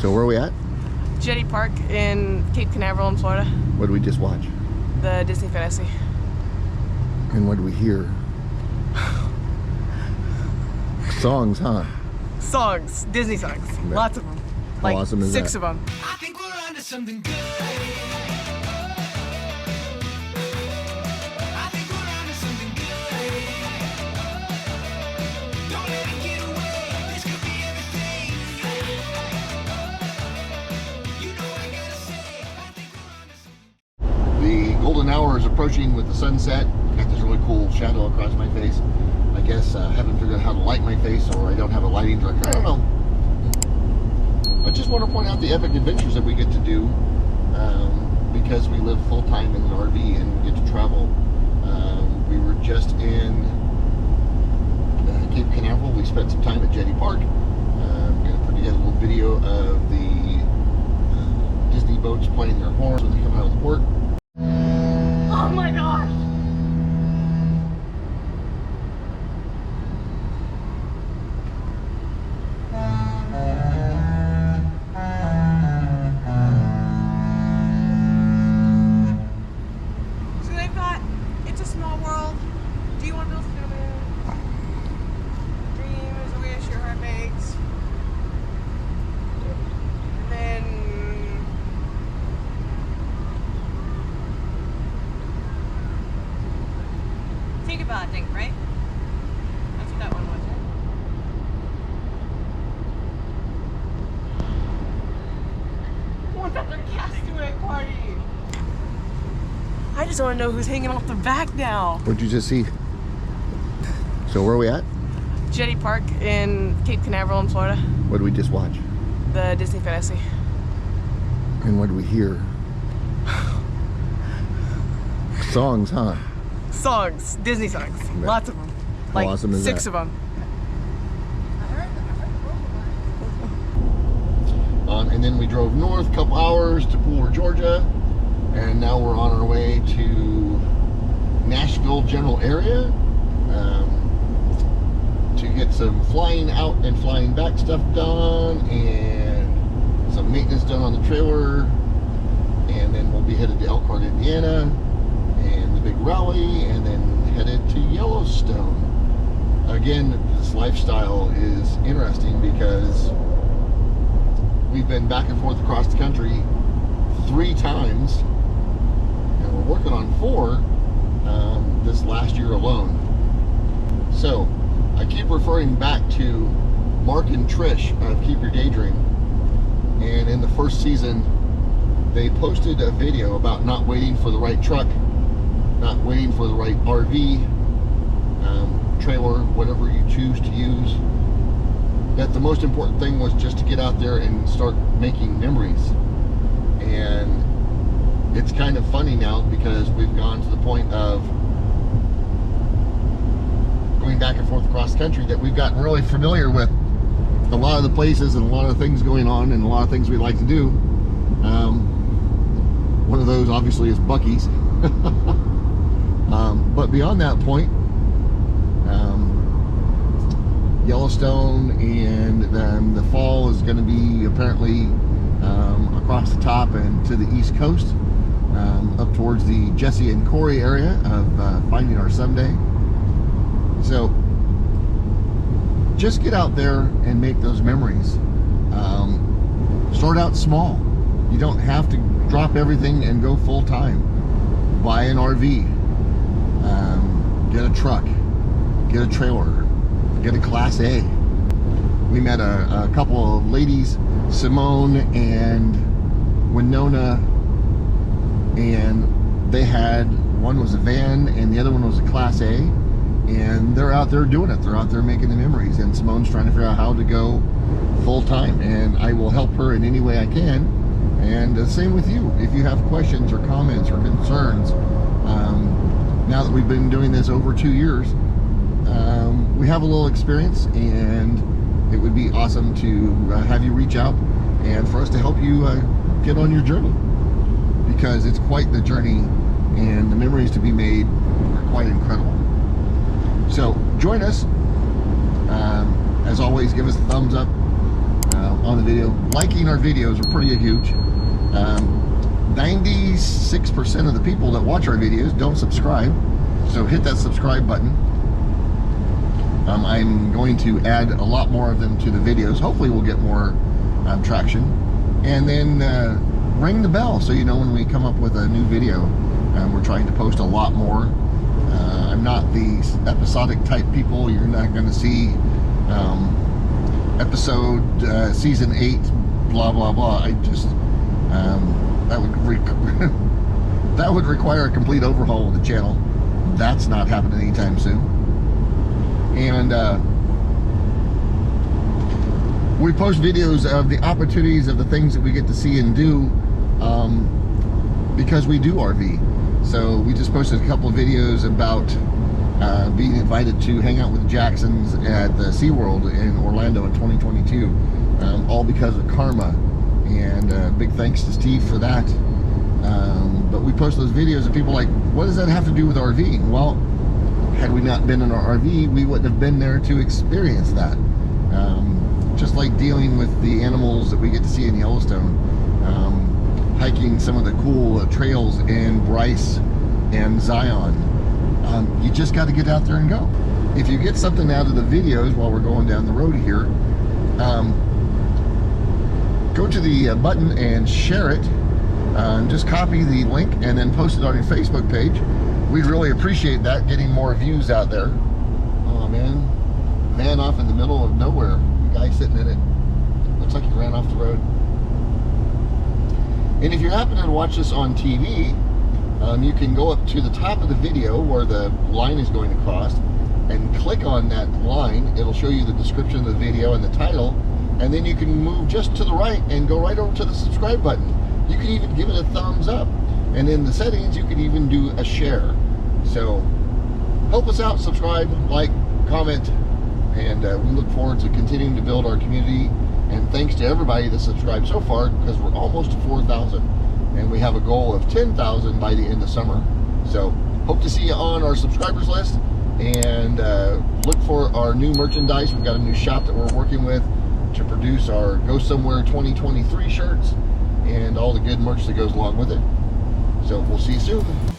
So where are we at? Jetty Park in Cape Canaveral in Florida. What did we just watch? The Disney Fantasy. And what did we hear? Songs, huh? Songs. Disney songs. Yeah. Lots of them. How Like awesome is 6 that? of them. I think we're onto something good. I think we're onto something good. Don't let it get away. This could be everything. You know I gotta say, I think we're onto something. The golden hour is approaching with the sunset. Got this really cool shadow across my face. I guess I haven't figured out how to light my face, or I don't have a lighting director. I don't know. I just want to point out the epic adventures that we get to do because we live full-time in an RV and get to travel. We were just in Cape Canaveral. We spent some time at Jetty Park. I'm going to put together a little video of the Disney boats playing their horns when they come out of the port. Oh my gosh! So they've got It's a Small World. Do you want to build snowman? Dream is a wish your heart makes. And then think about things, right? That's what that one was, right? What's up, the castaway party? I just want to know who's hanging off the back now. What'd you just see? So where are we at? Jetty Park in Cape Canaveral in Florida. What did we just watch? The Disney Fantasy. And what did we hear? Songs, huh? Songs. Disney songs. Yeah. Lots of them. How Like awesome is 6 that? of them. And then we drove north a couple hours to Pooler, Georgia, and now we're on our way to Nashville general area to get some flying out and flying back stuff done and some maintenance done on the trailer, and then we'll be headed to Elkhart, Indiana, and the big rally, and then headed to Yellowstone. Again, this lifestyle is interesting because we've been back and forth across the country 3 times, and we're working on 4 this last year alone. So I keep referring back to Mark and Trish of Keep Your Daydream, and in the first season they posted a video about not waiting for the right truck, not waiting for the right RV, trailer, whatever you choose to use. That the most important thing was just to get out there and start making memories. And it's kind of funny now because we've gone to the point of going back and forth across the country that we've gotten really familiar with a lot of the places and a lot of things going on and a lot of things we like to do. One of those obviously is Buc-ee's. But beyond that point, Yellowstone, and then the fall is going to be apparently across the top and to the East Coast, up towards the Jesse and Corey area of Finding Our Someday. So just get out there and make those memories. Start out small. You don't have to drop everything and go full time. Buy an RV, get a truck, get a trailer, get a Class A. We met a couple of ladies, Simone and Winona, and they had, one was a van and the other one was a Class A, and they're out there doing it. They're out there making the memories, and Simone's trying to figure out how to go full time, and I will help her in any way I can. And the same with you. If you have questions or comments or concerns, now that we've been doing this over 2 years, we have a little experience, and it would be awesome to have you reach out and for us to help you get on your journey, because it's quite the journey and the memories to be made are quite incredible. So join us. As always, give us a thumbs up. on the video. Liking our videos are pretty huge. 96% of the people that watch our videos don't subscribe, so hit that subscribe button. I'm going to add a lot more of them to the videos. Hopefully we'll get more traction. And then ring the bell so you know when we come up with a new video. We're trying to post a lot more. I'm not the episodic type people. You're not going to see episode season 8 blah blah blah. I just that would require a complete overhaul of the channel. That's not happening anytime soon. And we post videos of the opportunities of the things that we get to see and do because we do RV. So we just posted a couple of videos about being invited to hang out with the Jacksons at the SeaWorld in Orlando in 2022, all because of karma. And big thanks to Steve for that. But we post those videos and people are like, what does that have to do with RVing? Well, had we not been in our RV, we wouldn't have been there to experience that. Just like dealing with the animals that we get to see in Yellowstone, hiking some of the cool trails in Bryce and Zion. You just got to get out there and go. If you get something out of the videos while we're going down the road here, go to the button and share it. Just copy the link and then post it on your Facebook page. We'd really appreciate that, getting more views out there. Oh man, van off in the middle of nowhere. The guy sitting in it looks like he ran off the road. And if you're happening to watch this on TV, you can go up to the top of the video where the line is going to cross and click on that line. It'll show you the description of the video and the title, and then you can move just to the right and go right over to the subscribe button. You can even give it a thumbs up, and in the settings you can even do a share. So help us out, subscribe, like, comment, and we look forward to continuing to build our community. And thanks to everybody that subscribed so far, because we're almost to 4,000, and we have a goal of 10,000 by the end of summer. So hope to see you on our subscribers list, and look for our new merchandise. We've got a new shop that we're working with to produce our Go Somewhere 2023 shirts and all the good merch that goes along with it. So we'll see you soon.